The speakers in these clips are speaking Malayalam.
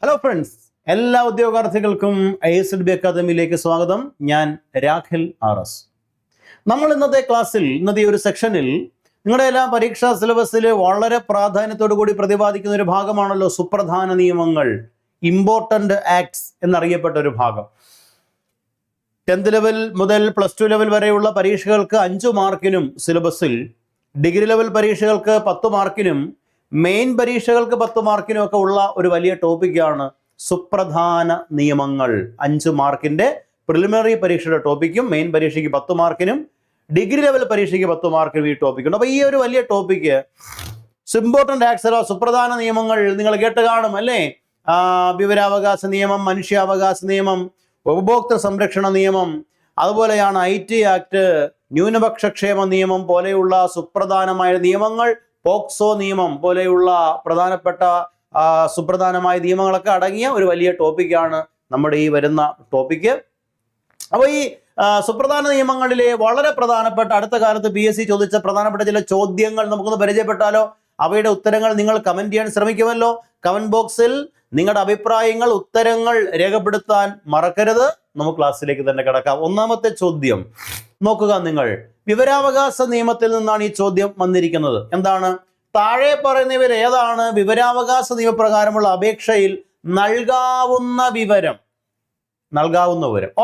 ഹലോ ഫ്രണ്ട്സ്, എല്ലാ ഉദ്യോഗാർത്ഥികൾക്കും ISDB അക്കാദമിയിലേക്ക് സ്വാഗതം. ഞാൻ രാഖിൽ RS. നമ്മൾ ഇന്നത്തെ ഒരു സെക്ഷനിൽ നിങ്ങളുടെ എല്ലാ പരീക്ഷാ സിലബസിൽ വളരെ പ്രാധാന്യത്തോടു കൂടി പ്രതിപാദിക്കുന്ന ഒരു ഭാഗമാണല്ലോ സുപ്രധാന നിയമങ്ങൾ, ഇമ്പോർട്ടൻ്റ് ആക്ട്സ് എന്നറിയപ്പെട്ട ഒരു ഭാഗം. 10th ലെവൽ മുതൽ +2 ലെവൽ വരെയുള്ള പരീക്ഷകൾക്ക് 5 മാർക്കിനും സിലബസിൽ, ഡിഗ്രി ലെവൽ പരീക്ഷകൾക്ക് 10 മാർക്കിനും മെയിൻ പരീക്ഷകൾക്ക് 10 മാർക്കിനും ഒക്കെ ഉള്ള ഒരു വലിയ ടോപ്പിക്കാണ് സുപ്രധാന നിയമങ്ങൾ. 5 മാർക്കിന്റെ പ്രിലിമിനറി പരീക്ഷയുടെ ടോപ്പിക്കും മെയിൻ പരീക്ഷയ്ക്ക് 10 മാർക്കിനും ഡിഗ്രി ലെവൽ പരീക്ഷയ്ക്ക് 10 മാർക്കിനും ഈ ടോപ്പിക്കുണ്ട്. അപ്പോൾ ഈ ഒരു വലിയ ടോപ്പിക്ക് ഇമ്പോർട്ടൻ്റ് ആക്ട്സ്, പ്രധാന നിയമങ്ങൾ നിങ്ങൾ കേട്ട് കാണും അല്ലേ? വിവരാവകാശ നിയമം, മനുഷ്യാവകാശ നിയമം, ഉപഭോക്തൃ സംരക്ഷണ നിയമം, അതുപോലെയാണ് IT ആക്ട്, ന്യൂനപക്ഷ ക്ഷേമ നിയമം പോലെയുള്ള സുപ്രധാനമായ നിയമങ്ങൾ, പോക്സോ നിയമം പോലെയുള്ള സുപ്രധാനമായ നിയമങ്ങളൊക്കെ അടങ്ങിയ ഒരു വലിയ ടോപ്പിക്കാണ് നമ്മുടെ ഈ വരുന്ന ടോപ്പിക്ക്. അപ്പോൾ ഈ സുപ്രധാന നിയമങ്ങളിലെ വളരെ പ്രധാനപ്പെട്ട അടുത്ത കാലത്ത് PSC ചോദിച്ച പ്രധാനപ്പെട്ട ചില ചോദ്യങ്ങൾ നമുക്കൊന്ന് പരിചയപ്പെട്ടാലോ? അവയുടെ ഉത്തരങ്ങൾ നിങ്ങൾ കമന്റ് ചെയ്യാൻ ശ്രമിക്കുമല്ലോ. കമന്റ് ബോക്സിൽ നിങ്ങളുടെ അഭിപ്രായങ്ങൾ, ഉത്തരങ്ങൾ രേഖപ്പെടുത്താൻ മറക്കരുത്. നമുക്ക് ക്ലാസ്സിലേക്ക് തന്നെ കിടക്കാം. ഒന്നാമത്തെ ചോദ്യം നോക്കുക നിങ്ങൾ. വിവരാവകാശ നിയമത്തിൽ നിന്നാണ് ഈ ചോദ്യം വന്നിരിക്കുന്നത്. എന്താണ്? താഴെ പറയുന്നവർ ഏതാണ് വിവരാവകാശ നിയമപ്രകാരമുള്ള അപേക്ഷയിൽ നൽകാവുന്ന വിവരം?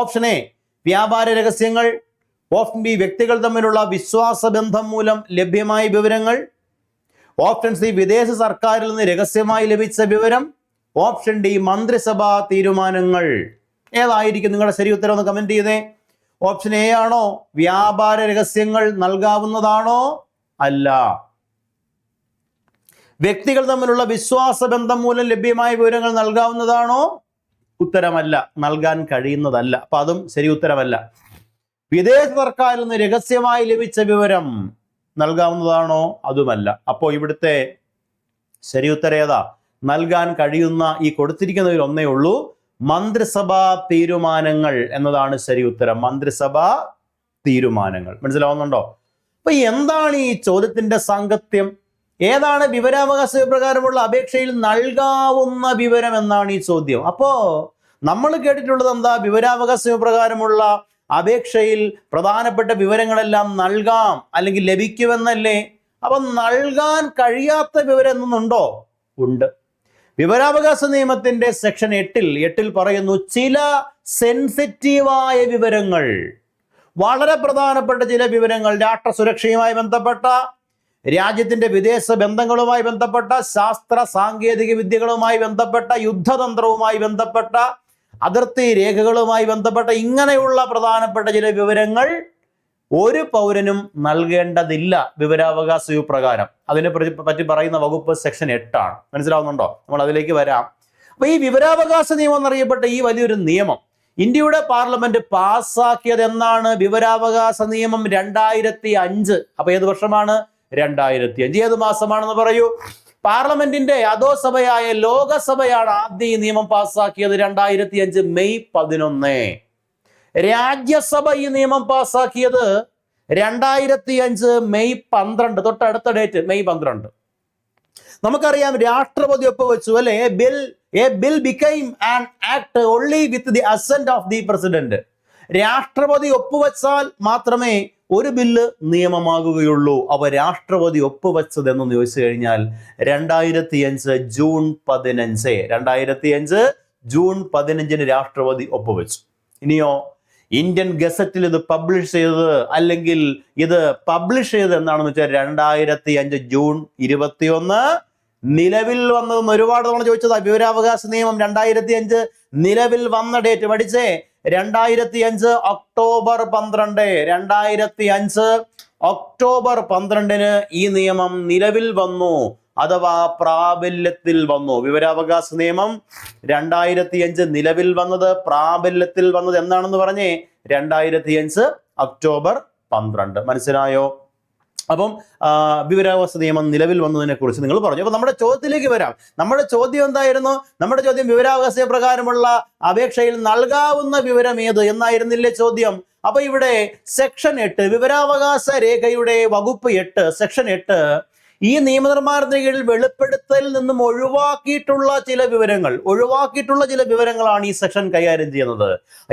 ഓപ്ഷൻ എ വ്യാപാര രഹസ്യങ്ങൾ, ഓപ്ഷൻ ബി വ്യക്തികൾ തമ്മിലുള്ള വിശ്വാസബന്ധം മൂലം ലഭ്യമായ വിവരങ്ങൾ, ഓപ്ഷൻ സി വിദേശ സർക്കാരിൽ നിന്ന് രഹസ്യമായി ലഭിച്ച വിവരം, ഓപ്ഷൻ ഡി മന്ത്രിസഭാ തീരുമാനങ്ങൾ. ഏതായിരിക്കും നിങ്ങളുടെ ശരി ഉത്തരം? ഒന്ന് കമന്റ് ചെയ്തേ. ഓപ്ഷൻ എ ആണോ വ്യാപാര രഹസ്യങ്ങൾ നൽകാവുന്നതാണോ? അല്ല. വ്യക്തികൾ തമ്മിലുള്ള വിശ്വാസബന്ധം മൂലം ലഭ്യമായ വിവരങ്ങൾ നൽകാവുന്നതാണോ? ഉത്തരമല്ല, നൽകാൻ കഴിയുന്നതല്ല. അപ്പൊ അതും ശരി ഉത്തരമല്ല. വിദേശ സർക്കാരിൽ നിന്ന് രഹസ്യമായി ലഭിച്ച വിവരം നൽകാവുന്നതാണോ? അതുമല്ല. അപ്പോൾ ഇവിടുത്തെ ശരി ഉത്തരം ഏതാ? നൽകാൻ കഴിയുന്ന ഈ കൊടുത്തിരിക്കുന്നതിൽ ഒന്നേ ഉള്ളൂ, മന്ത്രിസഭാ തീരുമാനങ്ങൾ എന്നതാണ് ശരി ഉത്തരം. മന്ത്രിസഭാ തീരുമാനങ്ങൾ. മനസ്സിലാവുന്നുണ്ടോ? അപ്പൊ എന്താണ് ഈ ചോദ്യത്തിന്റെ സാങ്കത്യം? ഏതാണ് വിവരാവകാശ പ്രകാരമുള്ള അപേക്ഷയിൽ നൽകാവുന്ന വിവരം എന്നാണ് ഈ ചോദ്യം. അപ്പോ നമ്മൾ കേട്ടിട്ടുള്ളത് എന്താ? വിവരാവകാശ പ്രകാരമുള്ള അപേക്ഷയിൽ പ്രധാനപ്പെട്ട വിവരങ്ങളെല്ലാം നൽകാം അല്ലെങ്കിൽ ലഭിക്കുമെന്നല്ലേ? അപ്പൊ നൽകാൻ കഴിയാത്ത വിവരം എന്നുണ്ടോ? ഉണ്ട്. വിവരാവകാശ നിയമത്തിന്റെ സെക്ഷൻ 8 പറയുന്നു, ചില സെൻസിറ്റീവായ വിവരങ്ങൾ, വളരെ പ്രധാനപ്പെട്ട ചില വിവരങ്ങൾ, രാഷ്ട്ര സുരക്ഷയുമായി ബന്ധപ്പെട്ട, രാജ്യത്തിന്റെ വിദേശ ബന്ധങ്ങളുമായി ബന്ധപ്പെട്ട, ശാസ്ത്ര സാങ്കേതിക വിദ്യകളുമായി ബന്ധപ്പെട്ട, യുദ്ധതന്ത്രവുമായി ബന്ധപ്പെട്ട, അതിർത്തി രേഖകളുമായി ബന്ധപ്പെട്ട ഇങ്ങനെയുള്ള പ്രധാനപ്പെട്ട ചില വിവരങ്ങൾ ഒരു പൗരനും നൽകേണ്ടതില്ല വിവരാവകാശ പ്രകാരം. അതിനെ പറ്റി പറയുന്ന വകുപ്പ് സെക്ഷൻ 8 ആണ്. മനസ്സിലാവുന്നുണ്ടോ? നമ്മൾ അതിലേക്ക് വരാം. അപ്പൊ ഈ വിവരാവകാശ നിയമം എന്നറിയപ്പെട്ട ഈ വലിയൊരു നിയമം ഇന്ത്യയുടെ പാർലമെന്റ് പാസ്സാക്കിയത് എന്നാണ്? വിവരാവകാശ നിയമം 2005. അപ്പൊ ഏത് വർഷമാണ്? 2005. ഏത് മാസമാണെന്ന് പറയൂ? പാർലമെന്റിന്റെ അധോസഭയായ ലോകസഭയാണ് ആദ്യം ഈ നിയമം പാസ്സാക്കിയത്. 2005 മെയ് 11. രാജ്യസഭ ഈ നിയമം പാസ്സാക്കിയത് 2005 മെയ് 12. തൊട്ടടുത്ത ഡേറ്റ് മെയ് 12. നമുക്കറിയാം രാഷ്ട്രപതി ഒപ്പുവെച്ചു അല്ലെ? A bill became an act only with the assent of the president. രാഷ്ട്രപതി ഒപ്പുവെച്ചാൽ മാത്രമേ ഒരു ബില്ല് നിയമമാകുകയുള്ളൂ. അവ രാഷ്ട്രപതി ഒപ്പുവെച്ചത് എന്ന് ചോദിച്ചു കഴിഞ്ഞാൽ 2005 ജൂൺ 15. 2005 ജൂൺ 15 രാഷ്ട്രപതി ഒപ്പുവെച്ചു. ഇനിയോ ഇന്ത്യൻ ഗസറ്റിൽ ഇത് പബ്ലിഷ് ചെയ്തത് അല്ലെങ്കിൽ ഇത് പബ്ലിഷ് ചെയ്തത് എന്നാണെന്ന് വെച്ചാൽ 2005 ജൂൺ 21. നിലവിൽ വന്നതെന്ന് ഒരുപാട് തവണ ചോദിച്ചതാ. വിവരാവകാശ നിയമം 2005 നിലവിൽ വന്ന ഡേറ്റ് പഠിച്ചേ. 2005 ഒക്ടോബർ 12. 2005 ഒക്ടോബർ 12 ഈ നിയമം നിലവിൽ വന്നു, അഥവാ പ്രാബല്യത്തിൽ വന്നു. വിവരാവകാശ നിയമം 2005 നിലവിൽ വന്നത്, പ്രാബല്യത്തിൽ വന്നത് എന്നാണെന്ന് പറഞ്ഞേ? 2005 ഒക്ടോബർ 12. മനസ്സിലായോ? അപ്പം വിവരാവകാശ നിയമം നിലവിൽ വന്നതിനെ കുറിച്ച് നിങ്ങൾ പറഞ്ഞു. അപ്പൊ നമ്മുടെ ചോദ്യത്തിലേക്ക് വരാം. നമ്മുടെ ചോദ്യം എന്തായിരുന്നു? നമ്മുടെ ചോദ്യം വിവരാവകാശ പ്രകാരമുള്ള അപേക്ഷയിൽ നൽകാവുന്ന വിവരം ഏത് എന്നായിരുന്നില്ലേ ചോദ്യം? അപ്പൊ ഇവിടെ സെക്ഷൻ 8 വിവരാവകാശ രേഖയുടെ വകുപ്പ് 8 സെക്ഷൻ 8 ഈ നിയമനിർമ്മാണത്തിന് കീഴിൽ വെളിപ്പെടുത്തലിൽ നിന്നും ഒഴിവാക്കിയിട്ടുള്ള ചില വിവരങ്ങളാണ് ഈ സെക്ഷൻ കൈകാര്യം ചെയ്യുന്നത്.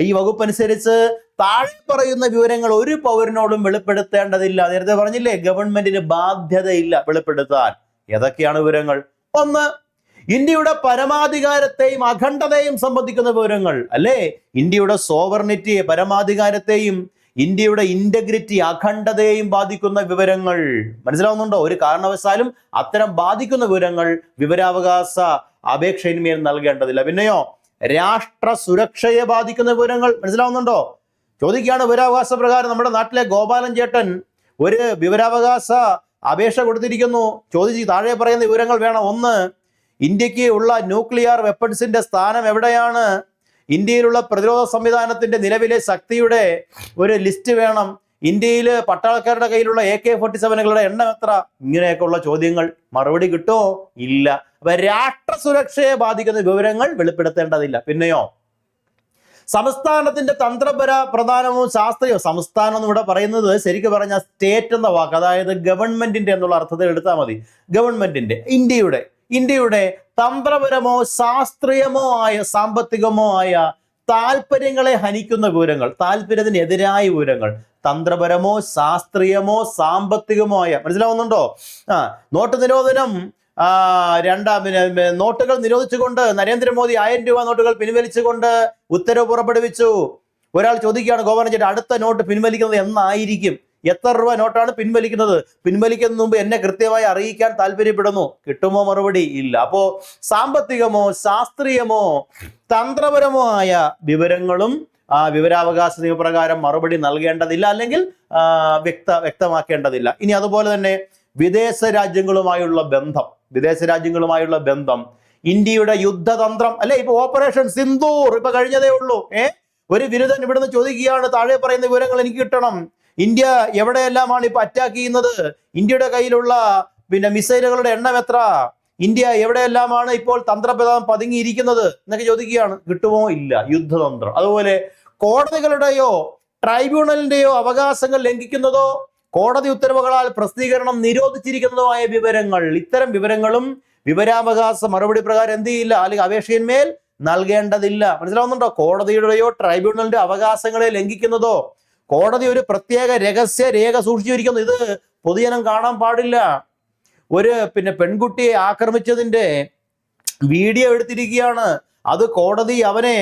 ഈ വകുപ്പ് അനുസരിച്ച് താഴെ പറയുന്ന വിവരങ്ങൾ ഒരു പൗരനോടും വെളിപ്പെടുത്തേണ്ടതില്ല. നേരത്തെ പറഞ്ഞില്ലേ, ഗവൺമെന്റിന് ബാധ്യതയില്ല വെളിപ്പെടുത്താൻ. ഏതൊക്കെയാണ് വിവരങ്ങൾ? ഒന്ന്, ഇന്ത്യയുടെ പരമാധികാരത്തെയും അഖണ്ഡതയും സംബന്ധിക്കുന്ന വിവരങ്ങൾ, അല്ലേ? ഇന്ത്യയുടെ സോവർണിറ്റിയെ, പരമാധികാരത്തെയും ഇന്ത്യയുടെ ഇന്റഗ്രിറ്റി, അഖണ്ഡതയെയും ബാധിക്കുന്ന വിവരങ്ങൾ. മനസ്സിലാവുന്നുണ്ടോ? ഒരു കാരണവശാലും അത്തരം ബാധിക്കുന്ന വിവരങ്ങൾ വിവരാവകാശ അപേക്ഷയിന്മേൽ നൽകേണ്ടതില്ല. പിന്നെയോ, രാഷ്ട്ര സുരക്ഷയെ ബാധിക്കുന്ന വിവരങ്ങൾ. മനസ്സിലാവുന്നുണ്ടോ? ചോദിക്കുകയാണ്, വിവരാവകാശ പ്രകാരം നമ്മുടെ നാട്ടിലെ ഗോപാലൻ ചേട്ടൻ ഒരു വിവരാവകാശ അപേക്ഷ കൊടുത്തിരിക്കുന്നു. ചോദിച്ച് താഴെ പറയുന്ന വിവരങ്ങൾ വേണം. ഒന്ന്, ഇന്ത്യക്ക് ഉള്ള ന്യൂക്ലിയർ വെപ്പൺസിന്റെ സ്ഥാനം എവിടെയാണ്? ഇന്ത്യയിലുള്ള പ്രതിരോധ സംവിധാനത്തിന്റെ നിലവിലെ ശക്തിയുടെ ഒരു ലിസ്റ്റ് വേണം. ഇന്ത്യയിൽ പട്ടാളക്കാരുടെ കയ്യിലുള്ള AK-47കളുടെ എണ്ണം എത്ര? ഇങ്ങനെയൊക്കെയുള്ള ചോദ്യങ്ങൾ. മറുപടി കിട്ടുമോ? ഇല്ല. അപ്പൊ രാഷ്ട്ര സുരക്ഷയെ ബാധിക്കുന്ന വിവരങ്ങൾ വെളിപ്പെടുത്തേണ്ടതില്ല. പിന്നെയോ, സംസ്ഥാനത്തിന്റെ തന്ത്രപര പ്രധാനവും ശാസ്ത്രീയവും, സംസ്ഥാനം എന്ന് ഇവിടെ പറയുന്നത് ശരിക്കും പറഞ്ഞാൽ സ്റ്റേറ്റ് എന്ന വാക്ക്, അതായത് ഗവൺമെന്റിന്റെ എന്നുള്ള അർത്ഥത്തിൽ എടുത്താൽ മതി. ഗവൺമെന്റിന്റെ, ഇന്ത്യയുടെ തന്ത്രപരമോ ശാസ്ത്രീയമോ ആയ സാമ്പത്തികമോ ആയ താല്പര്യങ്ങളെ ഹനിക്കുന്ന വിവരങ്ങൾ, താല്പര്യത്തിനെതിരായ വിവരങ്ങൾ, തന്ത്രപരമോ ശാസ്ത്രീയമോ സാമ്പത്തികമോ ആയ. മനസ്സിലാവുന്നുണ്ടോ? നോട്ട് നിരോധനം, നോട്ടുകൾ നിരോധിച്ചുകൊണ്ട് നരേന്ദ്രമോദി 1000 രൂപ നോട്ടുകൾ പിൻവലിച്ചുകൊണ്ട് ഉത്തരവ് പുറപ്പെടുവിച്ചു. ഒരാൾ ചോദിക്കുകയാണ്, ഗോവർണർ ചേട്ടാ, അടുത്ത നോട്ട് പിൻവലിക്കുന്നത് എന്നായിരിക്കും? എത്ര രൂപ നോട്ടാണ് പിൻവലിക്കുന്നത്? പിൻവലിക്കുന്നതിന് മുമ്പ് എന്നെ കൃത്യമായി അറിയിക്കാൻ താല്പര്യപ്പെടുന്നു. കിട്ടുമോ? മറുപടി ഇല്ല. അപ്പോ സാമ്പത്തികമോ ശാസ്ത്രീയമോ തന്ത്രപരമോ ആയ വിവരങ്ങളും വിവരാവകാശ നിയമപ്രകാരം മറുപടി നൽകേണ്ടതില്ല, അല്ലെങ്കിൽ വ്യക്തമാക്കേണ്ടതില്ല. ഇനി അതുപോലെ തന്നെ വിദേശ രാജ്യങ്ങളുമായുള്ള ബന്ധം, ഇന്ത്യയുടെ യുദ്ധതന്ത്രം, അല്ലെ? ഇപ്പൊ ഓപ്പറേഷൻ സിന്ദൂർ ഇപ്പൊ കഴിഞ്ഞതേ ഉള്ളൂ. ഒരു ബിരുദൻ ഇവിടുന്ന് ചോദിക്കുകയാണ്, താഴെ പറയുന്ന വിവരങ്ങൾ എനിക്ക് കിട്ടണം. ഇന്ത്യ എവിടെയെല്ലാമാണ് ഇപ്പൊ അറ്റാക്ക് ചെയ്യുന്നത്? ഇന്ത്യയുടെ കയ്യിലുള്ള മിസൈലുകളുടെ എണ്ണം എത്ര? ഇന്ത്യ എവിടെയെല്ലാമാണ് ഇപ്പോൾ തന്ത്രപ്രധാനം പതുങ്ങിയിരിക്കുന്നത് എന്നൊക്കെ ചോദിക്കുകയാണ്. കിട്ടുമോ? ഇല്ല. യുദ്ധതന്ത്രം. അതുപോലെ കോടതികളുടെയോ ട്രൈബ്യൂണലിന്റെയോ അവകാശങ്ങൾ ലംഘിക്കുന്നതോ കോടതി ഉത്തരവുകളാൽ പ്രസിദ്ധീകരണം നിരോധിച്ചിരിക്കുന്നതോ ആയ വിവരങ്ങൾ, ഇത്തരം വിവരങ്ങളും വിവരാവകാശ മറുപടി പ്രകാരം എന്ത് ചെയ്യില്ല, അല്ലെങ്കിൽ അപേക്ഷയിന്മേൽ നൽകേണ്ടതില്ല. മനസ്സിലാവുന്നുണ്ടോ? കോടതിയുടെയോ ട്രൈബ്യൂണലിന്റെ അവകാശങ്ങളെ ലംഘിക്കുന്നതോ, കോടതി ഒരു പ്രത്യേക രഹസ്യ രേഖ സൂക്ഷിച്ചിരിക്കുന്നു, ഇത് പൊതുജനം കാണാൻ പാടില്ല. ഒരു പെൺകുട്ടിയെ ആക്രമിച്ചതിന്റെ വീഡിയോ എടുത്തിരിക്കുകയാണ്. അത് കോടതി അവനെ,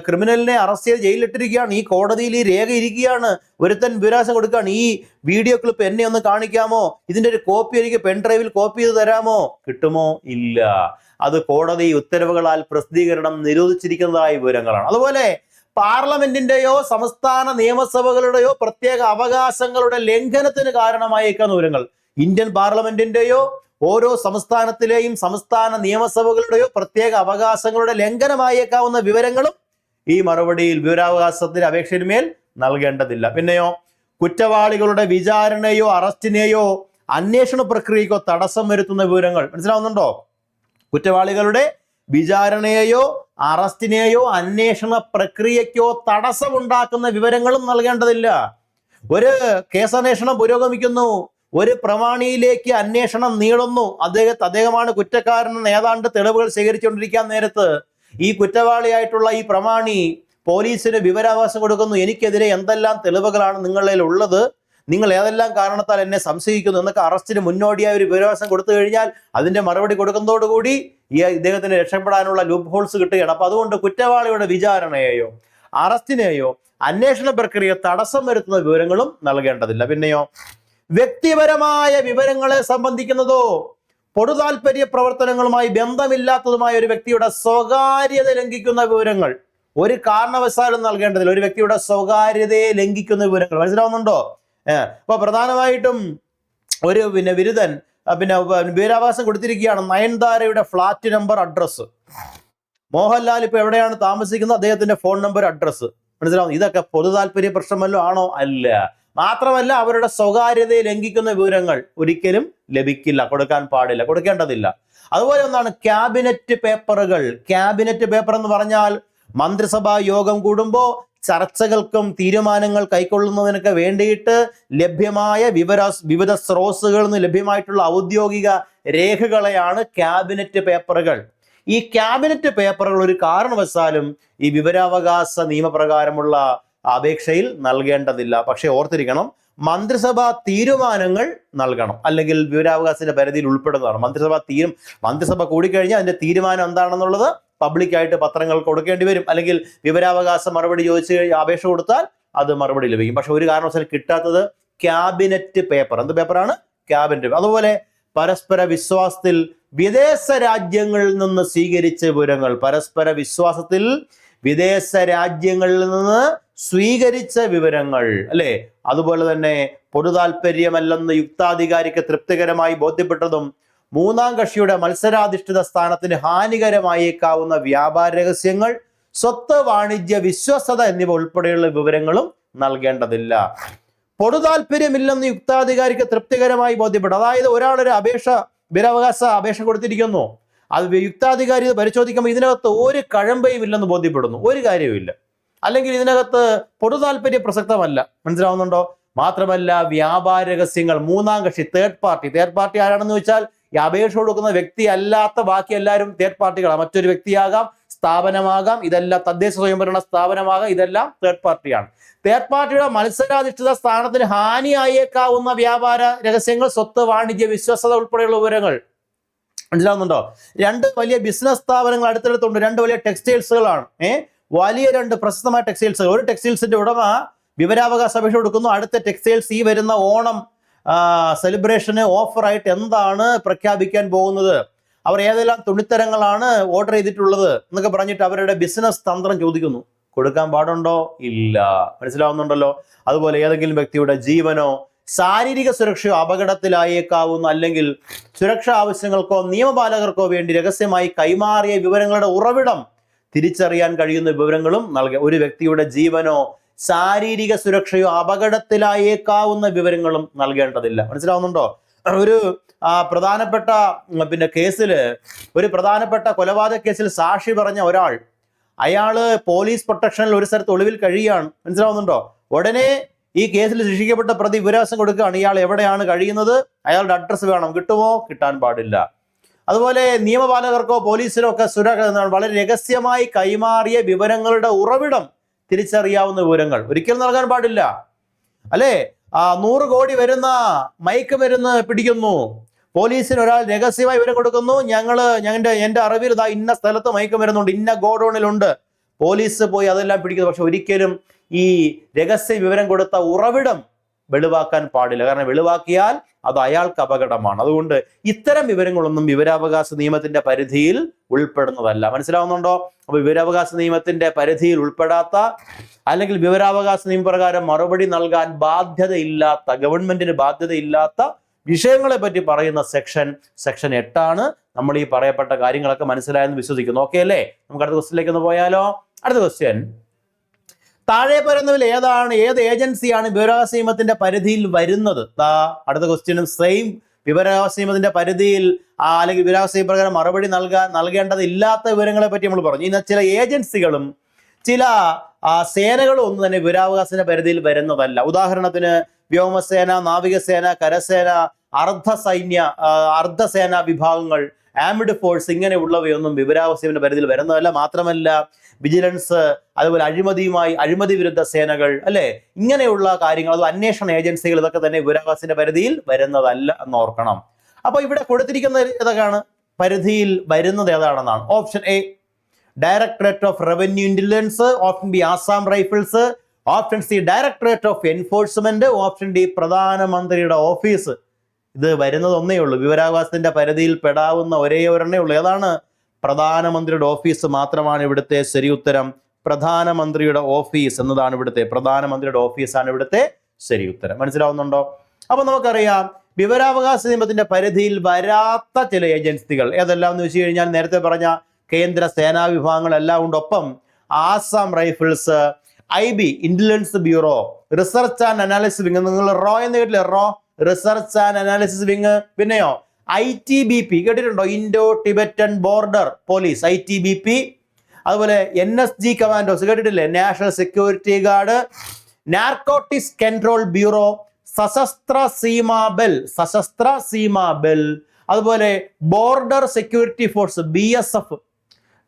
ക്രിമിനലിനെ അറസ്റ്റ് ചെയ്ത് ജയിലിലിട്ടിരിക്കുകയാണ്. ഈ കോടതിയിൽ ഈ രേഖ ഇരിക്കുകയാണ്. ഒരുത്തൻ വിവരാവകാശം കൊടുക്കുകയാണ്, ഈ വീഡിയോ ക്ലിപ്പ് എന്നെ ഒന്ന് കാണിക്കാമോ? ഇതിന്റെ ഒരു കോപ്പി എനിക്ക് പെൻഡ്രൈവിൽ കോപ്പി ചെയ്ത് തരാമോ? കിട്ടുമോ? ഇല്ല. അത് കോടതി ഉത്തരവുകളാൽ പ്രസിദ്ധീകരണം നിരോധിച്ചിരിക്കുന്നതായ വിവരങ്ങളാണ്. അതുപോലെ പാർലമെന്റിന്റെയോ സംസ്ഥാന നിയമസഭകളുടെയോ പ്രത്യേക അവകാശങ്ങളുടെ ലംഘനത്തിന് കാരണമായേക്കാവുന്ന വിവരങ്ങൾ, ഇന്ത്യൻ പാർലമെന്റിന്റെയോ ഓരോ സംസ്ഥാനത്തിലെയും സംസ്ഥാന നിയമസഭകളുടെയോ പ്രത്യേക അവകാശങ്ങളുടെ ലംഘനമായേക്കാവുന്ന വിവരങ്ങളും ഈ മറുപടിയിൽ വിവരാവകാശത്തിന്റെ അപേക്ഷയിന്മേൽ നൽകേണ്ടതില്ല. പിന്നെയോ, കുറ്റവാളികളുടെ വിചാരണയോ അറസ്റ്റിനെയോ അന്വേഷണ പ്രക്രിയക്കോ തടസ്സം വരുത്തുന്ന വിവരങ്ങൾ. മനസ്സിലാവുന്നുണ്ടോ? കുറ്റവാളികളുടെ വിചാരണയെയോ അറസ്റ്റിനെയോ അന്വേഷണ പ്രക്രിയക്കോ തടസ്സമുണ്ടാക്കുന്ന വിവരങ്ങളും നൽകേണ്ടതില്ല. ഒരു കേസന്വേഷണം പുരോഗമിക്കുന്നു, ഒരു പ്രമാണിയിലേക്ക് അന്വേഷണം നീളുന്നു, അദ്ദേഹമാണ് കുറ്റക്കാരനെന്ന് ഏതാണ്ട് തെളിവുകൾ ശേഖരിച്ചുകൊണ്ടിരിക്കാൻ നേരത്ത് ഈ കുറ്റവാളിയായിട്ടുള്ള ഈ പ്രമാണി പോലീസിന് വിവരാവകാശം കൊടുക്കുന്നു, എനിക്കെതിരെ എന്തെല്ലാം തെളിവുകളാണ് നിങ്ങളിൽ ഉള്ളത്, നിങ്ങൾ ഏതെല്ലാം കാരണത്താൽ എന്നെ സംശയിക്കുന്നു എന്നൊക്കെ അറസ്റ്റിന് മുന്നോടിയായ ഒരു വിവരാവകാശം കൊടുത്തു കഴിഞ്ഞാൽ അതിന്റെ മറുപടി കൊടുക്കുന്നതോടുകൂടി ഇദ്ദേഹത്തിന് രക്ഷപ്പെടാനുള്ള ലൂപ്പ് ഹോൾസ് കിട്ടുകയാണ്. അപ്പൊ അതുകൊണ്ട് കുറ്റവാളിയുടെ വിചാരണയെയോ അറസ്റ്റിനെയോ അന്വേഷണ പ്രക്രിയ തടസ്സം വരുത്തുന്ന വിവരങ്ങളും നൽകേണ്ടതില്ല. പിന്നെയോ, വ്യക്തിപരമായ വിവരങ്ങളെ സംബന്ധിക്കുന്നതോ പൊതു താല്പര്യ പ്രവർത്തനങ്ങളുമായി ബന്ധമില്ലാത്തതുമായ ഒരു വ്യക്തിയുടെ സ്വകാര്യത ലംഘിക്കുന്ന വിവരങ്ങൾ ഒരു കാരണവശാലും നൽകേണ്ടതില്ല. ഒരു വ്യക്തിയുടെ സ്വകാര്യതയെ ലംഘിക്കുന്ന വിവരങ്ങൾ. മനസ്സിലാവുന്നുണ്ടോ? അപ്പൊ പ്രധാനമായിട്ടും ഒരു ബിരുദൻ വിവരാവകാശം കൊടുത്തിരിക്കുകയാണ്, നയൻതാരയുടെ ഫ്ലാറ്റ് നമ്പർ, അഡ്രസ്സ്, മോഹൻലാൽ ഇപ്പൊ എവിടെയാണ് താമസിക്കുന്നത്, അദ്ദേഹത്തിന്റെ ഫോൺ നമ്പർ, അഡ്രസ്സ്. മനസ്സിലാവുന്നു? ഇതൊക്കെ പൊതു താല്പര്യ പ്രശ്നമല്ലോ ആണോ? അല്ല. മാത്രമല്ല, അവരുടെ സ്വകാര്യതയെ ലംഘിക്കുന്ന വിവരങ്ങൾ ഒരിക്കലും ലഭിക്കില്ല, കൊടുക്കാൻ പാടില്ല, കൊടുക്കേണ്ടതില്ല. അതുപോലെ ഒന്നാണ് ക്യാബിനറ്റ് പേപ്പറുകൾ. ക്യാബിനറ്റ് പേപ്പർ എന്ന് പറഞ്ഞാൽ മന്ത്രിസഭാ യോഗം കൂടുമ്പോൾ ചർച്ചകൾക്കും തീരുമാനങ്ങൾ കൈക്കൊള്ളുന്നതിനൊക്കെ വേണ്ടിയിട്ട് ലഭ്യമായ വിവിധ സ്രോതസ്സുകളിൽ നിന്ന് ലഭ്യമായിട്ടുള്ള ഔദ്യോഗിക രേഖകളെയാണ് ക്യാബിനറ്റ് പേപ്പറുകൾ. ഈ ക്യാബിനറ്റ് പേപ്പറുകൾ ഒരു കാരണവശാലും ഈ വിവരാവകാശ നിയമപ്രകാരമുള്ള അപേക്ഷയിൽ നൽകേണ്ടതില്ല. പക്ഷെ ഓർത്തിരിക്കണം, മന്ത്രിസഭാ തീരുമാനങ്ങൾ നൽകണം, അല്ലെങ്കിൽ വിവരാവകാശത്തിന്റെ പരിധിയിൽ ഉൾപ്പെടുന്നതാണ്. മന്ത്രിസഭ കൂടിക്കഴിഞ്ഞാൽ അതിന്റെ തീരുമാനം എന്താണെന്നുള്ളത് പബ്ലിക്കായിട്ട് പത്രങ്ങൾ കൊടുക്കേണ്ടി വരും, അല്ലെങ്കിൽ വിവരാവകാശ മറുപടി ചോദിച്ച് അപേക്ഷ കൊടുത്താൽ അത് മറുപടി ലഭിക്കും. പക്ഷെ ഒരു കാരണവശാലും കിട്ടാത്തത് ക്യാബിനറ്റ് പേപ്പർ. എന്ത് പേപ്പറാണ്? Cabinet paper. അതുപോലെ പരസ്പര വിശ്വാസത്തിൽ വിദേശ രാജ്യങ്ങളിൽ നിന്ന് സ്വീകരിച്ച വിവരങ്ങൾ, പരസ്പര വിശ്വാസത്തിൽ വിദേശ രാജ്യങ്ങളിൽ നിന്ന് സ്വീകരിച്ച വിവരങ്ങൾ, അല്ലെ? അതുപോലെ തന്നെ പൊതു താല്പര്യമല്ലെന്ന് യുക്താധികാരിക്ക് തൃപ്തികരമായി ബോധ്യപ്പെട്ടതും മൂന്നാം കക്ഷിയുടെ മത്സരാധിഷ്ഠിത സ്ഥാനത്തിന് ഹാനികരമായേക്കാവുന്ന വ്യാപാര രഹസ്യങ്ങൾ, സ്വത്ത്, വാണിജ്യ വിശ്വസ്തത എന്നിവ ഉൾപ്പെടെയുള്ള വിവരങ്ങളും നൽകേണ്ടതില്ല. പൊതു താല്പര്യമില്ലെന്ന് യുക്താധികാരിക്ക് തൃപ്തികരമായി ബോധ്യപ്പെട്ടു. അതായത് ഒരാളൊരു വിവരാവകാശ അപേക്ഷ കൊടുത്തിരിക്കുന്നു, അത് യുക്താധികാരി പരിശോധിക്കുമ്പോൾ ഇതിനകത്ത് ഒരു കഴമ്പയും ഇല്ലെന്ന് ബോധ്യപ്പെടുന്നു, ഒരു കാര്യവുമില്ല, അല്ലെങ്കിൽ ഇതിനകത്ത് പൊതു താല്പര്യ പ്രസക്തമല്ല. മനസ്സിലാവുന്നുണ്ടോ? മാത്രമല്ല, വ്യാപാര രഹസ്യങ്ങൾ മൂന്നാം കക്ഷി, തേർഡ് പാർട്ടി ആരാണെന്ന് വെച്ചാൽ ഈ അപേക്ഷ കൊടുക്കുന്ന വ്യക്തി അല്ലാത്ത ബാക്കി എല്ലാവരും തേർഡ് പാർട്ടികളാണ്. മറ്റൊരു വ്യക്തിയാകാം, സ്ഥാപനമാകാം, ഇതെല്ലാം തദ്ദേശ സ്വയംഭരണ സ്ഥാപനമാകാം, ഇതെല്ലാം തേർഡ് പാർട്ടിയാണ്. തേർഡ് പാർട്ടിയുടെ മത്സരാധിഷ്ഠിത സ്ഥാനത്തിന് ഹാനിയായേക്കാവുന്ന വ്യാപാര രഹസ്യങ്ങൾ, സ്വത്ത്, വാണിജ്യ വിശ്വസ്തത ഉൾപ്പെടെയുള്ള വിവരങ്ങൾ. മനസ്സിലാവുന്നുണ്ടോ? രണ്ട് വലിയ ബിസിനസ് സ്ഥാപനങ്ങൾ അടുത്തടുത്തുണ്ട്, രണ്ട് വലിയ ടെക്സ്റ്റൈൽസുകളാണ്. വലിയ രണ്ട് പ്രശസ്തമായ ടെക്സ്റ്റൈൽസുകൾ. ഒരു ടെക്സ്റ്റൈൽസിന്റെ ഉടമ വിവരാവകാശ അപേക്ഷ കൊടുക്കുന്നു, അടുത്ത ടെക്സ്റ്റൈൽസ് ഈ വരുന്ന ഓണം സെലിബ്രേഷന് ഓഫറായിട്ട് എന്താണ് പ്രഖ്യാപിക്കാൻ പോകുന്നത്, അവർ ഏതെല്ലാം തുണിത്തരങ്ങളാണ് ഓർഡർ ചെയ്തിട്ടുള്ളത് എന്നൊക്കെ പറഞ്ഞിട്ട് അവരുടെ ബിസിനസ് തന്ത്രം ചോദിക്കുന്നു. കൊടുക്കാൻ പാടുണ്ടോ? ഇല്ല. മനസ്സിലാവുന്നുണ്ടല്ലോ? അതുപോലെ ഏതെങ്കിലും വ്യക്തിയുടെ ജീവനോ ശാരീരിക സുരക്ഷയോ അപകടത്തിലായേക്കാവുന്ന, അല്ലെങ്കിൽ സുരക്ഷാ ആവശ്യങ്ങൾക്കോ നിയമപാലകർക്കോ വേണ്ടി രഹസ്യമായി കൈമാറിയ വിവരങ്ങളുടെ ഉറവിടം തിരിച്ചറിയാൻ കഴിയുന്ന വിവരങ്ങളും നൽകുക. ഒരു വ്യക്തിയുടെ ജീവനോ ശാരീരിക സുരക്ഷയോ അപകടത്തിലായേക്കാവുന്ന വിവരങ്ങളും നൽകേണ്ടതില്ല. മനസ്സിലാവുന്നുണ്ടോ? ഒരു പ്രധാനപ്പെട്ട ഒരു പ്രധാനപ്പെട്ട കൊലപാതക കേസിൽ സാക്ഷി പറഞ്ഞ ഒരാൾ, അയാള് പോലീസ് പ്രൊട്ടക്ഷനിൽ ഒരു സ്ഥലത്ത് ഒളിവിൽ കഴിയുകയാണ്. മനസ്സിലാവുന്നുണ്ടോ? ഉടനെ ഈ കേസിൽ ശിക്ഷിക്കപ്പെട്ട പ്രതി വിവരാവകാശം കൊടുക്കുകയാണ്. ഇയാൾ എവിടെയാണ് കഴിയുന്നത്, അയാളുടെ അഡ്രസ്സ് വേണം. കിട്ടുമോ? കിട്ടാൻ പാടില്ല. അതുപോലെ നിയമപാലകർക്കോ പോലീസിനോ ഒക്കെ വളരെ രഹസ്യമായി കൈമാറിയ വിവരങ്ങളുടെ ഉറവിടം തിരിച്ചറിയാവുന്ന വിവരങ്ങൾ ഒരിക്കലും നൽകാൻ പാടില്ല. അല്ലേ? 100 കോടി വരുന്ന മയക്കുമരുന്ന് പിടിക്കുന്നു, പോലീസിന് ഒരാൾ രഹസ്യമായി വിവരം കൊടുക്കുന്നു, എന്റെ അറിവിൽ ഇന്ന സ്ഥലത്ത് മയക്കുമരുന്നുണ്ട്, ഇന്ന ഗോഡൌണിലുണ്ട്. പോലീസ് പോയി അതെല്ലാം പിടിക്കുന്നു. പക്ഷെ ഒരിക്കലും ഈ രഹസ്യ വിവരം കൊടുത്ത ഉറവിടം വെളിവാക്കാൻ പാടില്ല. കാരണം വെളിവാക്കിയാൽ അത് അയാൾക്ക് അപകടമാണ്. അതുകൊണ്ട് ഇത്തരം വിവരങ്ങളൊന്നും വിവരാവകാശ നിയമത്തിന്റെ പരിധിയിൽ ഉൾപ്പെടുന്നതല്ല. മനസ്സിലാവുന്നുണ്ടോ? അപ്പൊ വിവരാവകാശ നിയമത്തിന്റെ പരിധിയിൽ ഉൾപ്പെടാത്ത, അല്ലെങ്കിൽ വിവരാവകാശ നിയമപ്രകാരം മറുപടി നൽകാൻ ബാധ്യതയില്ലാത്ത, ഗവൺമെന്റിന് ബാധ്യതയില്ലാത്ത വിഷയങ്ങളെ പറ്റി പറയുന്ന സെക്ഷൻ 8 നമ്മൾ ഈ പറയപ്പെട്ട കാര്യങ്ങളൊക്കെ മനസ്സിലായെന്ന് വിശ്വസിക്കുന്നു. ഓക്കെ അല്ലേ? നമുക്ക് അടുത്ത ക്വസ്റ്റ്യനിലേക്ക് ഒന്ന് പോയാലോ? അടുത്ത ക്വസ്റ്റ്യൻ, താഴെ പറയുന്നതിൽ ഏത് ഏജൻസിയാണ് വിവരാവകാശ നിയമത്തിന്റെ പരിധിയിൽ വരുന്നത്? അടുത്ത ക്വസ്റ്റ്യനും സെയിം വിവരാവകാശ നിയമത്തിന്റെ പരിധിയിൽ അല്ലെങ്കിൽ വിവരാവകാശ നിയമപ്രകാരം മറുപടി നൽകേണ്ടതില്ലാത്ത വിവരങ്ങളെ പറ്റി നമ്മൾ പറഞ്ഞു. ഇന്ന് ചില ഏജൻസികളും ചില സേനകളും ഒന്നും തന്നെ വിവരാവകാശത്തിന്റെ പരിധിയിൽ വരുന്നതല്ല. ഉദാഹരണത്തിന് വ്യോമസേന, നാവികസേന, കരസേന, അർദ്ധസേന വിഭാഗങ്ങൾ, ആംഡ് ഫോഴ്സ്, ഇങ്ങനെയുള്ളവയൊന്നും വിവരാവകാശത്തിന്റെ പരിധിയിൽ വരുന്നതല്ല. മാത്രമല്ല വിജിലൻസ്, അതുപോലെ അഴിമതി വിരുദ്ധ സേനകൾ, അല്ലെ, ഇങ്ങനെയുള്ള കാര്യങ്ങൾ, അത് അന്വേഷണ ഏജൻസികൾ, ഇതൊക്കെ തന്നെ വിവരാവകാശത്തിന്റെ പരിധിയിൽ വരുന്നതല്ല എന്ന് ഓർക്കണം. അപ്പൊ ഇവിടെ കൊടുത്തിരിക്കുന്ന ഏതൊക്കെയാണ് പരിധിയിൽ വരുന്നത് ഏതാണെന്നാണ്. Option A directorate of revenue intelligence, option B Assam rifles, option C directorate of enforcement, option D പ്രധാനമന്ത്രിയുടെ ഓഫീസ്. ഇത് വരുന്നത് ഒന്നേ ഉള്ളൂ, വിവരാവകാശത്തിന്റെ പരിധിയിൽ പെടാവുന്ന ഒരേ ഒരെണ്ണേ ഉള്ളൂ. ഏതാണ്? പ്രധാനമന്ത്രിയുടെ ഓഫീസ് മാത്രമാണ് ഇവിടുത്തെ ശരി ഉത്തരം. പ്രധാനമന്ത്രിയുടെ ഓഫീസ് എന്നതാണ് പ്രധാനമന്ത്രിയുടെ ഓഫീസാണ് ഇവിടുത്തെ ശരി ഉത്തരം. മനസ്സിലാവുന്നുണ്ടോ? അപ്പൊ നമുക്കറിയാം വിവരാവകാശ നിയമത്തിന്റെ പരിധിയിൽ വരാത്ത ചില ഏജൻസികൾ ഏതെല്ലാം എന്ന് വെച്ച് കഴിഞ്ഞാൽ, നേരത്തെ പറഞ്ഞ കേന്ദ്ര സേനാ വിഭാഗങ്ങളെല്ലാം ഉണ്ടൊപ്പം Assam rifles, IB intelligence bureau, research and analysis wing, നിങ്ങൾ റോ എന്ന് കേട്ടില്ലേ? റോ, റിസർച്ച് ആൻഡ് അനാലിസിസ് വിങ്. പിന്നെയോ ITBP കേട്ടിട്ടുണ്ടോ? Indo Tibetan border police, ITBP. അതുപോലെ NSG കമാൻഡോസ് കേട്ടിട്ടില്ലേ, national security guard, narcotics control bureau, Sashastra Seema Bal, അതുപോലെ border security force BSF,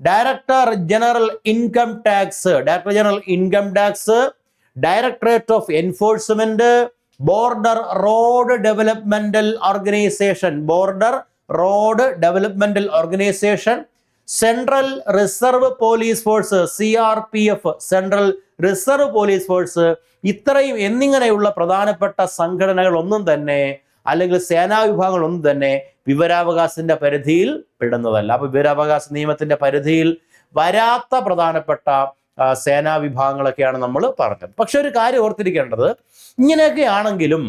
director general income tax, directorate of enforcement, border road developmental organisation, central reserve police force CRPF, central reserve police force, ഇത്രയും എന്നിങ്ങനെയുള്ള പ്രധാനപ്പെട്ട സംഘടനകൾ ഒന്നും തന്നെ അല്ലെങ്കിൽ സേനാ വിഭാഗങ്ങൾ ഒന്നും തന്നെ വിവരാവകാശത്തിന്റെ പരിധിയിൽ പെടുന്നതല്ല. അപ്പൊ വിവരാവകാശ നിയമത്തിന്റെ പരിധിയിൽ വരാത്ത പ്രധാനപ്പെട്ട സേനാ വിഭാഗങ്ങളൊക്കെയാണ് നമ്മൾ പറഞ്ഞത്. പക്ഷെ ഒരു കാര്യം ഓർത്തിരിക്കേണ്ടത്, ഇങ്ങനെയൊക്കെ ആണെങ്കിലും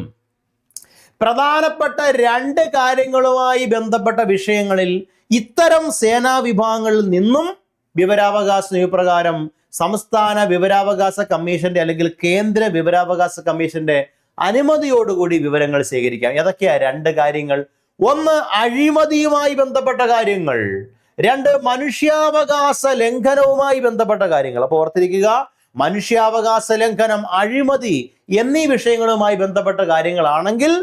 പ്രധാനപ്പെട്ട 2 കാര്യങ്ങളുമായി ബന്ധപ്പെട്ട വിഷയങ്ങളിൽ ഇത്തരം സേനാ വിഭാഗങ്ങളിൽ നിന്നും വിവരാവകാശ നിയമപ്രകാരം സംസ്ഥാന വിവരാവകാശ കമ്മീഷന്റെ അല്ലെങ്കിൽ കേന്ദ്ര വിവരാവകാശ കമ്മീഷന്റെ അനുമതിയോടുകൂടി വിവരങ്ങൾ ശേഖരിക്കാം. ഏതൊക്കെയാ 2 കാര്യങ്ങൾ? 1 അഴിമതിയുമായി ബന്ധപ്പെട്ട കാര്യങ്ങൾ, 2 മനുഷ്യാവകാശ ലംഘനവുമായി ബന്ധപ്പെട്ട കാര്യങ്ങൾ. അപ്പോൾ ഓർത്തിരിക്കുക, മനുഷ്യാവകാശ ലംഘനം, അഴിമതി എന്നീ വിഷയങ്ങളുമായി ബന്ധപ്പെട്ട കാര്യങ്ങളാണെങ്കിൽ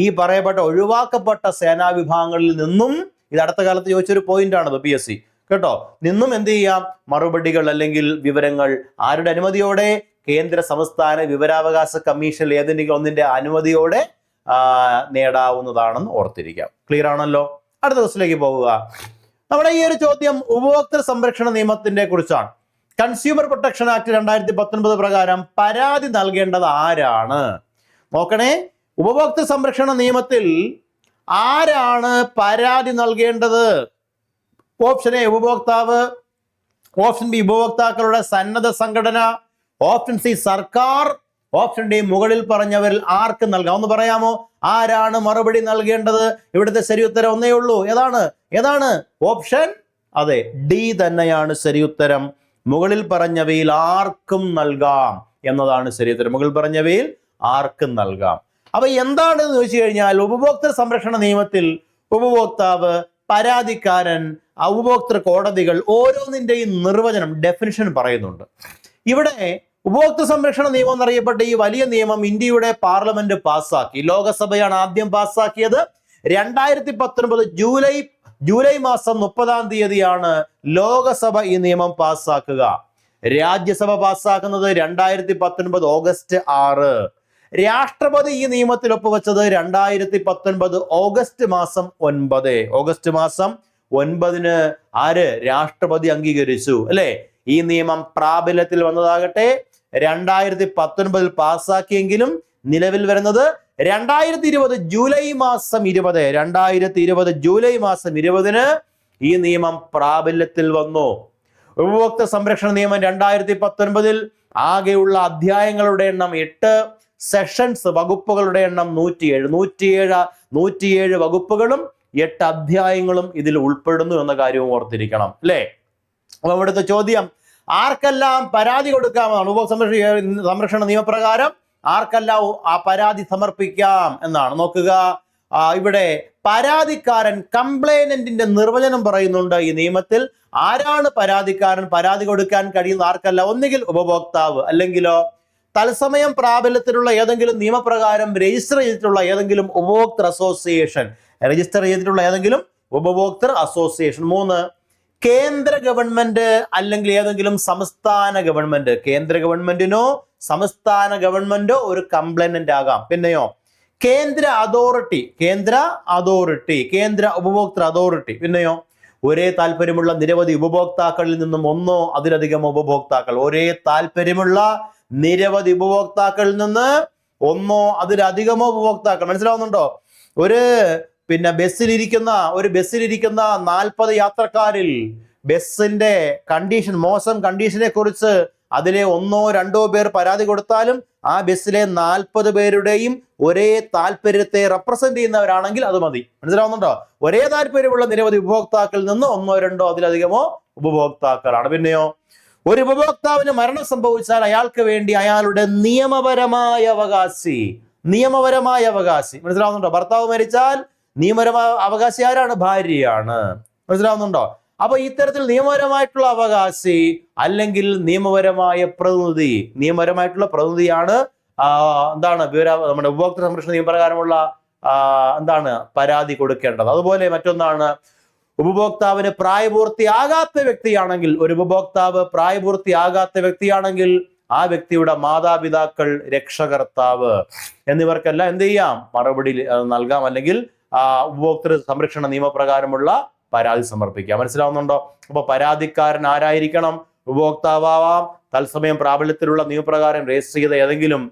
ഈ പറയപ്പെട്ട ഒഴിവാക്കപ്പെട്ട സേനാ വിഭാഗങ്ങളിൽ നിന്നും, ഇത് അടുത്ത കാലത്ത് ചോദിച്ചൊരു പോയിന്റ് ആണത് PSC കേട്ടോ, നിന്നും എന്ത് ചെയ്യാം, മറുപടികൾ അല്ലെങ്കിൽ വിവരങ്ങൾ ആരുടെ അനുമതിയോടെ? കേന്ദ്ര സംസ്ഥാന വിവരാവകാശ കമ്മീഷൻ ഏതെങ്കിലും ഒന്നിന്റെ അനുമതിയോടെ നേടാവുന്നതാണെന്ന് ഓർത്തിരിക്കാം. ക്ലിയർ ആണല്ലോ? അടുത്ത ദിവസത്തിലേക്ക് പോവുക. നമ്മുടെ ഈ ഒരു ചോദ്യം ഉപഭോക്തൃ സംരക്ഷണ നിയമത്തിന്റെ കുറിച്ചാണ്. കൺസ്യൂമർ പ്രൊട്ടക്ഷൻ ആക്ട് 2019 പ്രകാരം പരാതി നൽകേണ്ടത് ആരാണ്? നോക്കണേ, ഉപഭോക്തൃ സംരക്ഷണ നിയമത്തിൽ ആരാണ് പരാതി നൽകേണ്ടത്? ഓപ്ഷൻ എ ഉപഭോക്താവ്, ഓപ്ഷൻ ബി ഉപഭോക്താക്കളുടെ സന്നദ്ധ സംഘടന, ഓപ്ഷൻ സി സർക്കാർ, ഓപ്ഷൻ ഡി മുകളിൽ പറഞ്ഞവരിൽ ആർക്ക് നൽകാം? ഒന്ന് പറയാമോ, ആരാണ് മറുപടി നൽകേണ്ടത്? ഇവിടുത്തെ ശരി ഉത്തരം ഒന്നേ ഉള്ളൂ. ഏതാണ് ഓപ്ഷൻ? അതെ, ഡി തന്നെയാണ് ശരി ഉത്തരം. മുകളിൽ പറഞ്ഞവയിൽ ആർക്കും നൽകാം എന്നതാണ് ശരി ഉത്തരം. മുകളിൽ പറഞ്ഞവയിൽ ആർക്കും നൽകാം. അപ്പൊ എന്താണെന്ന് ചോദിച്ചു കഴിഞ്ഞാൽ, ഉപഭോക്തൃ സംരക്ഷണ നിയമത്തിൽ ഉപഭോക്താവ്, പരാതിക്കാരൻ, ഉപഭോക്തൃ കോടതികൾ ഓരോന്നിന്റെയും നിർവചനം, ഡെഫിനിഷൻ പറയുന്നുണ്ട്. ഇവിടെ ഉപഭോക്തൃ സംരക്ഷണ നിയമം എന്നറിയപ്പെട്ട ഈ വലിയ നിയമം ഇന്ത്യയുടെ പാർലമെന്റ് പാസ്സാക്കി. ലോകസഭയാണ് ആദ്യം പാസ്സാക്കിയത്. 2019 ജൂലൈ മാസം 30-ാം തീയതിയാണ് ലോകസഭ ഈ നിയമം പാസ്സാക്കുക. രാജ്യസഭ പാസ്സാക്കുന്നത് 2019 ഓഗസ്റ്റ് 6. രാഷ്ട്രപതി ഈ നിയമത്തിൽ ഒപ്പുവെച്ചത് 2019 ഓഗസ്റ്റ് മാസം 9. ഓഗസ്റ്റ് മാസം 9-ന് ആര്? രാഷ്ട്രപതി അംഗീകരിച്ചു അല്ലെ? ഈ നിയമം പ്രാബല്യത്തിൽ വന്നതാകട്ടെ 2019 പാസ്സാക്കിയെങ്കിലും നിലവിൽ വരുന്നത് 2020 ജൂലൈ മാസം 20ന് ഈ നിയമം പ്രാബല്യത്തിൽ വന്നു. ഉപഭോക്തൃ സംരക്ഷണ നിയമം 2019 ആകെയുള്ള അധ്യായങ്ങളുടെ എണ്ണം 8, സെഷൻസ് വകുപ്പുകളുടെ എണ്ണം 107 വകുപ്പുകളും 8 അധ്യായങ്ങളും ഇതിൽ ഉൾപ്പെടുന്നു എന്ന കാര്യവും ഓർത്തിരിക്കണം അല്ലേ? അപ്പൊ ഇവിടുത്തെ ചോദ്യം, ആർക്കെല്ലാം പരാതി കൊടുക്കാമെന്നാണ്. ഉപഭോക്തൃ സംരക്ഷണ നിയമപ്രകാരം ആർക്കെല്ലാം ആ പരാതി സമർപ്പിക്കാം എന്നാണ്. നോക്കുക, ഇവിടെ പരാതിക്കാരൻ, കംപ്ലൈനന്റിന്റെ നിർവചനം പറയുന്നുണ്ട് ഈ നിയമത്തിൽ. ആരാണ് പരാതിക്കാരൻ? പരാതി കൊടുക്കാൻ കഴിയുന്ന ആർക്കല്ല? ഒന്നുകിൽ ഉപഭോക്താവ്, അല്ലെങ്കിലോ തത്സമയം പ്രാബല്യത്തിലുള്ള ഏതെങ്കിലും നിയമപ്രകാരം രജിസ്റ്റർ ചെയ്തിട്ടുള്ള ഏതെങ്കിലും ഉപഭോക്തൃ അസോസിയേഷൻ, 3 കേന്ദ്ര ഗവൺമെന്റ് അല്ലെങ്കിൽ ഏതെങ്കിലും സംസ്ഥാന ഗവൺമെന്റ്. കേന്ദ്ര ഗവൺമെന്റിനോ സംസ്ഥാന ഗവൺമെന്റോ ഒരു കംപ്ലൈനന്റ് ആകാം. പിന്നെയോ കേന്ദ്ര ഉപഭോക്തൃ അതോറിറ്റി. പിന്നെയോ ഒരേ താല്പര്യമുള്ള നിരവധി ഉപഭോക്താക്കളിൽ നിന്നും ഒന്നോ അതിലധികമോ ഉപഭോക്താക്കൾ. ഒരേ താല്പര്യമുള്ള നിരവധി ഉപഭോക്താക്കളിൽ നിന്ന് ഒന്നോ അതിലധികമോ ഉപഭോക്താക്കൾ. മനസ്സിലാവുന്നുണ്ടോ? ഒരു ബസ്സിലിരിക്കുന്ന 40 യാത്രക്കാരിൽ ബസ്സിന്റെ മോശം കണ്ടീഷനെ കുറിച്ച് അതിലെ 1-2 പേർ പരാതി കൊടുത്താലും ആ ബസ്സിലെ 40 പേരുടെയും ഒരേ താല്പര്യത്തെ റെപ്രസെന്റ് ചെയ്യുന്നവരാണെങ്കിൽ അത് മതി. മനസ്സിലാവുന്നുണ്ടോ? ഒരേ താല്പര്യമുള്ള നിരവധി ഉപഭോക്താക്കളിൽ നിന്ന് 1-2 അതിലധികമോ ഉപഭോക്താക്കളാണ്. പിന്നെയോ ഒരു ഉപഭോക്താവിന് മരണം സംഭവിച്ചാൽ അയാൾക്ക് വേണ്ടി അയാളുടെ നിയമപരമായ അവകാശി. മനസ്സിലാവുന്നുണ്ടോ? ഭർത്താവ് മരിച്ചാൽ നിയമപരമായ അവകാശി ആരാണ്? ഭാര്യയാണ്. മനസ്സിലാവുന്നുണ്ടോ? അപ്പൊ ഇത്തരത്തിൽ നിയമപരമായിട്ടുള്ള അവകാശി അല്ലെങ്കിൽ നിയമപരമായ പ്രതിനിധി, നിയമപരമായിട്ടുള്ള പ്രതിനിധിയാണ് എന്താണ് നമ്മുടെ ഉപഭോക്തൃ സംരക്ഷണ നിയമപ്രകാരമുള്ള എന്താണ് പരാതി കൊടുക്കേണ്ടത്. അതുപോലെ മറ്റൊന്നാണ്, ഉപഭോക്താവിന് പ്രായപൂർത്തിയാകാത്ത വ്യക്തിയാണെങ്കിൽ, ഒരു ഉപഭോക്താവ് പ്രായപൂർത്തിയാകാത്ത വ്യക്തിയാണെങ്കിൽ ആ വ്യക്തിയുടെ മാതാപിതാക്കൾ, രക്ഷകർത്താവ് എന്നിവർക്കെല്ലാം എന്ത് ചെയ്യാം, മറുപടി നൽകാം, അല്ലെങ്കിൽ ഉപഭോക്തൃ സംരക്ഷണ നിയമപ്രകാരമുള്ള പരാതി സമർപ്പിക്കാം. മനസ്സിലാവുന്നുണ്ടോ? അപ്പൊ പരാതിക്കാരൻ ആരായിരിക്കണം? ഉപഭോക്താവാം, തത്സമയം പ്രാബല്യത്തിലുള്ള നിയമപ്രകാരം രജിസ്റ്റർ ചെയ്ത ഏതെങ്കിലും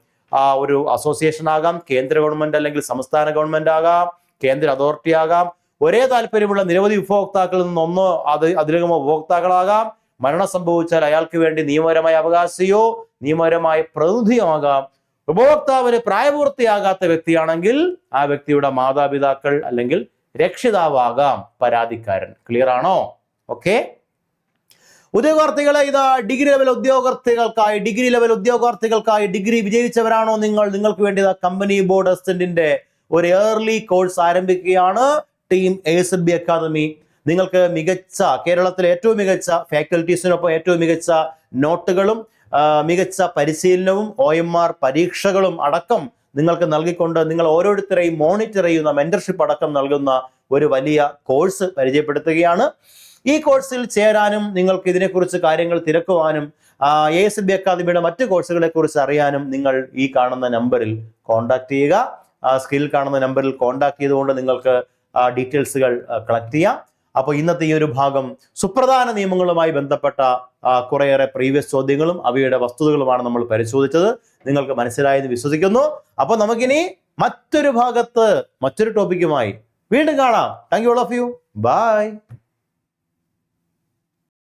ഒരു അസോസിയേഷൻ ആകാം, കേന്ദ്ര ഗവൺമെന്റ് അല്ലെങ്കിൽ സംസ്ഥാന ഗവൺമെന്റ് ആകാം, കേന്ദ്ര അതോറിറ്റി ആകാം, ഒരേ താല്പര്യമുള്ള നിരവധി ഉപഭോക്താക്കളിൽ നിന്ന് ഒന്നോ അതിലധികമോ ഉപഭോക്താക്കളാകാം. മരണം സംഭവിച്ചാൽ അയാൾക്ക് വേണ്ടി നിയമപരമായ അവകാശിയോ നിയമപരമായ പ്രതിനിധിയോ ആകാം. ഉപഭോക്താവിന് പ്രായപൂർത്തിയാകാത്ത വ്യക്തിയാണെങ്കിൽ ആ വ്യക്തിയുടെ മാതാപിതാക്കൾ അല്ലെങ്കിൽ രക്ഷിതാവാകാം പരാതിക്കാരൻ. ക്ലിയർ ആണോ? ഓക്കെ. ഉദ്യോഗാർത്ഥികളെ, ഇതാ ഡിഗ്രി ലെവൽ ഉദ്യോഗാർത്ഥികൾക്കായി ഡിഗ്രി വിജയിച്ചവരാണോ നിങ്ങൾ? നിങ്ങൾക്ക് വേണ്ടി കമ്പനി ബോർഡ് അസിസ്റ്റന്റിന്റെ ഒരു ഏർലി കോഴ്സ് ആരംഭിക്കുകയാണ് ടീം ASB അക്കാദമി. നിങ്ങൾക്ക് മികച്ച, കേരളത്തിലെ ഏറ്റവും മികച്ച ഫാക്കൽറ്റീസിനൊപ്പം ഏറ്റവും മികച്ച നോട്ടുകളും മികച്ച പരിശീലനവും OMR പരീക്ഷകളും അടക്കം നിങ്ങൾക്ക് നൽകിക്കൊണ്ട് നിങ്ങൾ ഓരോരുത്തരെയും മോണിറ്റർ ചെയ്യുന്ന, മെന്റർഷിപ്പ് അടക്കം നൽകുന്ന ഒരു വലിയ കോഴ്സ് പരിചയപ്പെടുത്തുകയാണ്. ഈ കോഴ്സിൽ ചേരാനും നിങ്ങൾക്ക് ഇതിനെക്കുറിച്ച് കാര്യങ്ങൾ തിരക്കുവാനും ASB അക്കാദമിയുടെ മറ്റ് കോഴ്സുകളെ കുറിച്ച് അറിയാനും നിങ്ങൾ ഈ കാണുന്ന നമ്പറിൽ കോൺടാക്ട് ചെയ്യുക. സ്ക്രീനിൽ കാണുന്ന നമ്പറിൽ കോൺടാക്ട് ചെയ്തുകൊണ്ട് നിങ്ങൾക്ക് ഡീറ്റെയിൽസുകൾ കളക്ട് ചെയ്യാം. അപ്പോൾ ഇന്നത്തെ ഈ ഒരു ഭാഗം സുപ്രധാന നിയമങ്ങളുമായി ബന്ധപ്പെട്ട കുറേയേറെ പ്രീവിയസ് ചോദ്യങ്ങളും അവയുടെ വസ്തുതകളുമാണ് നമ്മൾ പരിശോധിച്ചത്. നിങ്ങൾക്ക് മനസ്സിലായെന്ന് വിശ്വസിക്കുന്നു. അപ്പോൾ നമുക്കിനി മറ്റൊരു ഭാഗത്ത് മറ്റൊരു ടോപ്പിക്കുമായി വീണ്ടും കാണാം. Thank you all of you. By.